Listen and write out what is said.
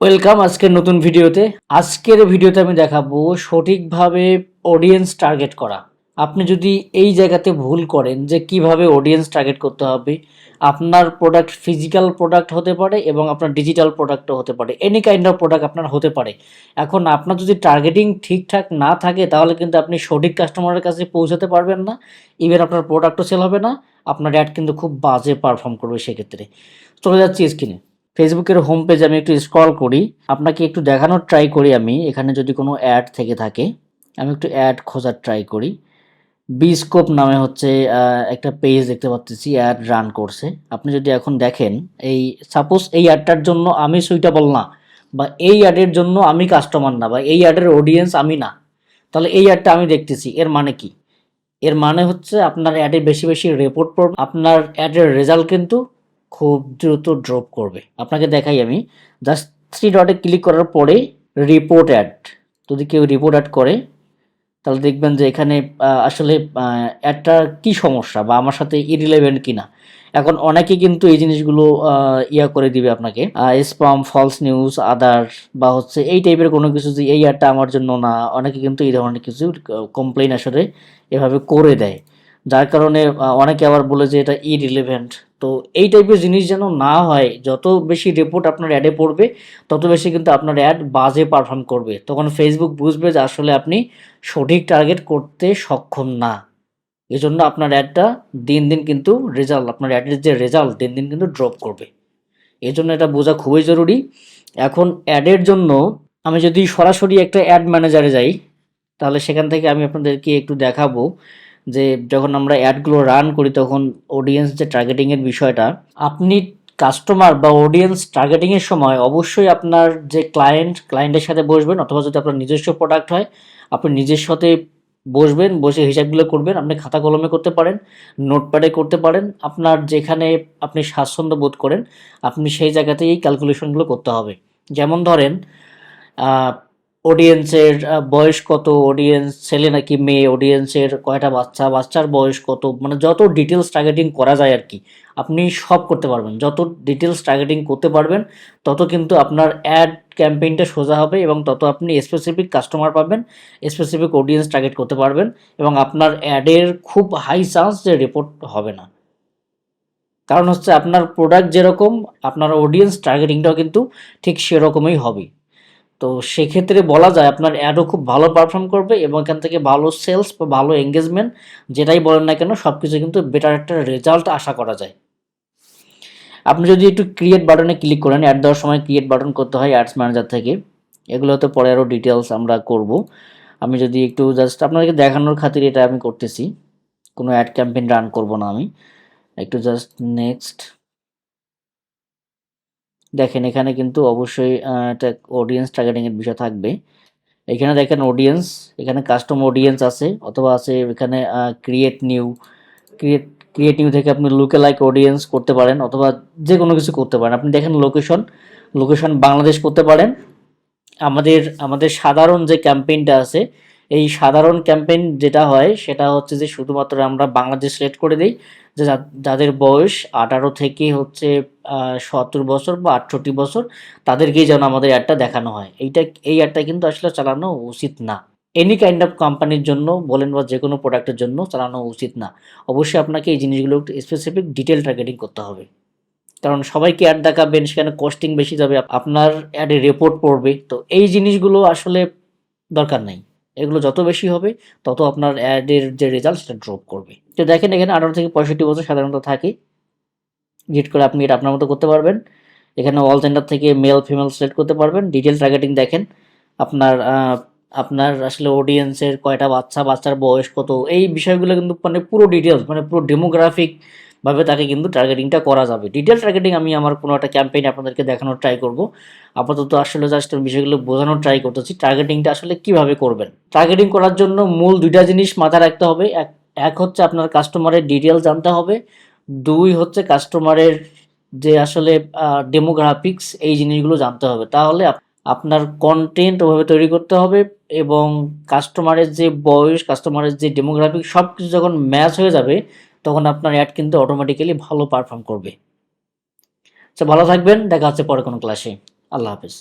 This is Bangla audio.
ওয়েলকাম আজকের নতুন ভিডিওতে। আজকের ভিডিওতে আমি দেখাবো সঠিকভাবে অডিয়েন্স টার্গেট করা। আপনি যদি এই জায়গাতে ভুল করেন যে কিভাবে অডিয়েন্স টার্গেট করতে হবে, আপনার প্রোডাক্ট ফিজিক্যাল প্রোডাক্ট হতে পারে এবং আপনার ডিজিটাল প্রোডাক্টও হতে পারে, এনি কাইন্ড অফ প্রোডাক্ট আপনার হতে পারে। এখন আপনার যদি টার্গেটিং ঠিকঠাক না থাকে তাহলে কিন্তু আপনি সঠিক কাস্টমারের কাছে পৌঁছাতে পারবেন না, ইভেন আপনার প্রোডাক্টও সেল হবে না, আপনার অ্যাড কিন্তু খুব বাজে পারফর্ম করবে। সেক্ষেত্রে চলে যাচ্ছি স্ক্রিনে। ফেসবুকের হোম পেজ আমি একটু স্ক্রল করি, আপনাকে একটু দেখানোর ট্রাই করি। আমি এখানে যদি কোনো অ্যাড থেকে থাকে, আমি একটু অ্যাড খোঁজার ট্রাই করি। বিস্কোপ নামে হচ্ছে একটা পেজ দেখতে পাচ্ছি, অ্যাড রান করছে। আপনি যদি এখন দেখেন, এই সাপোজ এই অ্যাডটার জন্য আমি সুইটেবল না, বা এই অ্যাডের জন্য আমি কাস্টমার না, বা এই অ্যাডের অডিয়েন্স আমি না, তাহলে এই অ্যাডটা আমি দেখতেছি, এর মানে কি? এর মানে হচ্ছে আপনার অ্যাডে বেশি বেশি রিপোর্ট পড়বে, আপনার অ্যাডের রেজাল্ট কিন্তু খুব দ্রুত ড্রপ করবে। আপনাকে দেখাই আমি, জাস্ট 3 ডটে ক্লিক করার পরে রিপোর্ট অ্যাড, যদি কেউ রিপোর্ট অ্যাড করে তাহলে দেখবেন যে এখানে আসলে অ্যাডটার কী সমস্যা বা আমার সাথে ইরিলেভেন্ট কিনা। এখন অনেকে কিন্তু এই জিনিসগুলো ইয়া করে দিবে আপনাকে, স্পাম, ফলস নিউজ, আদার, বা হচ্ছে এই টাইপের কোনো কিছু, যে এই অ্যাডটা আমার জন্য না। অনেকে কিন্তু এই ধরনের কিছু কমপ্লেন আসলে এভাবে করে দেয়, যার কারণে অনেকে আবার বলে যে এটা ইরিলেভেন্ট। তো এই টাইপের জিনিস যেন না হয়, যত বেশি রিপোর্ট আপনার অ্যাডে পড়বে তত বেশি কিন্তু আপনার অ্যাড বাজে পারফর্ম করবে। তখন ফেসবুক বুঝবে যে আসলে আপনি সঠিক টার্গেট করতে সক্ষম না। এজন্য আপনার অ্যাডটা দিন দিন কিন্তু আপনার অ্যাডের যে রেজাল্ট দিন দিন কিন্তু ড্রপ করবে। এজন্য এটা বোঝা খুবই জরুরি। এখন অ্যাডের জন্য আমি যদি সরাসরি একটা অ্যাড ম্যানেজারে যাই, তাহলে সেখান থেকে আমি আপনাদেরকে একটু দেখাবো যে যখন আমরা অ্যাডগুলো রান করি তখন অডিয়েন্স যে টার্গেটিংয়ের বিষয়টা, আপনি কাস্টমার বা অডিয়েন্স টার্গেটিংয়ের সময় অবশ্যই আপনার যে ক্লায়েন্টের সাথে বসবেন, অথবা যদি আপনার নিজস্ব প্রোডাক্ট হয় আপনি নিজের সাথে বসবেন, বসে হিসাবগুলো করবেন। আপনি খাতা কলমে করতে পারেন, নোটপ্যাডে করতে পারেন, আপনার যেখানে আপনি স্বাচ্ছন্দ্য বোধ করেন আপনি সেই জায়গাতেই এই ক্যালকুলেশনগুলো করতে হবে। যেমন ধরেন অডিয়েন্সের বয়স কত, অডিয়েন্স ছেলে নাকি মেয়ে, অডিয়েন্সের কয়টা বাচ্চা, বাচ্চার বয়স কত, মানে যত ডিটেলস টার্গেটিং করা যায় আর কি, আপনি সব করতে পারবেন। যত ডিটেলস টার্গেটিং করতে পারবেন তত কিন্তু আপনার অ্যাড ক্যাম্পেইনটা সোজা হবে, এবং তত আপনি স্পেসিফিক কাস্টমার পাবেন, স্পেসিফিক অডিয়েন্স টার্গেট করতে পারবেন, এবং আপনার অ্যাডের খুব হাই চান্স যে রিপোর্ট হবে না। কারণ হচ্ছে আপনার প্রোডাক্ট যেরকম, আপনার অডিয়েন্স টার্গেটিংটাও কিন্তু ঠিক সেরকমই হবে। তো সেক্ষেত্রে বলা যায় আপনার অ্যাডও খুব ভালো পারফর্ম করবে, এবং এখান থেকে ভালো সেলস বা ভালো এঙ্গেজমেন্ট যেটাই বলেন না কেন সব কিছু কিন্তু বেটার একটা রেজাল্ট আশা করা যায়। আপনি যদি একটু ক্রিয়েট বাটনে ক্লিক করেন, অ্যাড দেওয়ার সময় ক্রিয়েট বাটন করতে হয় অ্যাডস ম্যানেজার থেকে, এগুলো তো পরে আরও ডিটেলস আমরা করব। আমি যদি একটু জাস্ট আপনাদেরকে দেখানোর খাতির এটা আমি করতেছি, কোনো অ্যাড ক্যাম্পেইন রান করব না আমি। একটু জাস্ট নেক্সট দেখেন, এখানে কিন্তু অবশ্যই একটা অডিয়েন্স টার্গেটিংয়ের বিষয় থাকবে। এখানে দেখেন অডিয়েন্স, এখানে কাস্টম অডিয়েন্স আছে, অথবা আছে এখানে create new, create create new থেকে আপনি লুকে লাইক অডিয়েন্স করতে পারেন, অথবা যে কোনো কিছু করতে পারেন। আপনি দেখেন লোকেশন বাংলাদেশ করতে পারেন। আমাদের আমাদের সাধারণ যে ক্যাম্পেইনটা আছে, এই সাধারণ ক্যাম্পেইন যেটা হয় সেটা হচ্ছে যে শুধুমাত্র আমরা বাংলাদেশ সিলেক্ট করে দিই, যে যাদের বয়স 18 থেকে হচ্ছে 70 বছর বা 68 বছর, তাদেরকেই যেন আমাদের অ্যাডটা দেখানো হয়। এই অ্যাডটা কিন্তু আসলে চালানো উচিত না। এনি কাইন্ড অফ কোম্পানির জন্য বলেন বা যে কোনো প্রোডাক্টের জন্য চালানো উচিত না। অবশ্যই আপনাকে এই জিনিসগুলো একটু স্পেসিফিক ডিটেল টার্গেটিং করতে হবে, কারণ সবাইকে অ্যাড দেখাবেন, সেখানে কস্টিং বেশি যাবে, আপনার অ্যাডে রিপোর্ট পড়বে। তো এই জিনিসগুলো আসলে দরকার নাই। এগুলো যত বেশি হবে তত আপনার অ্যাডের যে রেজাল্ট সেটা ড্রপ করবে। তো দেখেন এখানে 18 থেকে 65 বছর সাধারণত থাকে, এডিট করে আপনি এটা আপনার মতো করতে পারবেন। এখানে অল জেন্ডার থেকে মেল ফিমেল সিলেক্ট করতে পারবেন। ডিটেল টার্গেটিং দেখেন, আপনার আপনার আসলে অডিয়েন্সের কয়টা বাচ্চা, বাচ্চার বয়স কত, এই বিষয়গুলো কিন্তু মানে পুরো ডিটেলস, মানে পুরো ডেমোগ্রাফিক ভাবে তাকে কিন্তু টার্গেটিংটা করা যাবে। ডিটেল টার্গেটিং আমি আমার কোনো একটা ক্যাম্পেইন আপনাদেরকে দেখানোর ট্রাই করব। আপাতত আসলে জাস্ট বিষয়গুলো বোঝানোর ট্রাই করতেছি টার্গেটিংটা আসলে কিভাবে করবেন। টার্গেটিং করার জন্য মূল দুইটা জিনিস মাথায় রাখতে হবে। এক হচ্ছে আপনার কাস্টমারের ডিটেল জানতে হবে, দুই হচ্ছে কাস্টমারের যে আসলে ডেমোগ্রাফিক্স, এই জিনিসগুলো জানতে হবে। তাহলে আপনার কন্টেন্ট ওভাবে তৈরি করতে হবে, এবং কাস্টমারের যে বয়স, কাস্টমারের যে ডেমোগ্রাফিক সব কিছু যখন ম্যাচ হয়ে যাবে তখন আপনার অ্যাড কিন্তু অটোমেটিক্যালি ভালো পারফর্ম করবে। তো ভালো থাকবেন, দেখা হচ্ছে পরে কোনো ক্লাসে। আল্লাহ হাফেজ।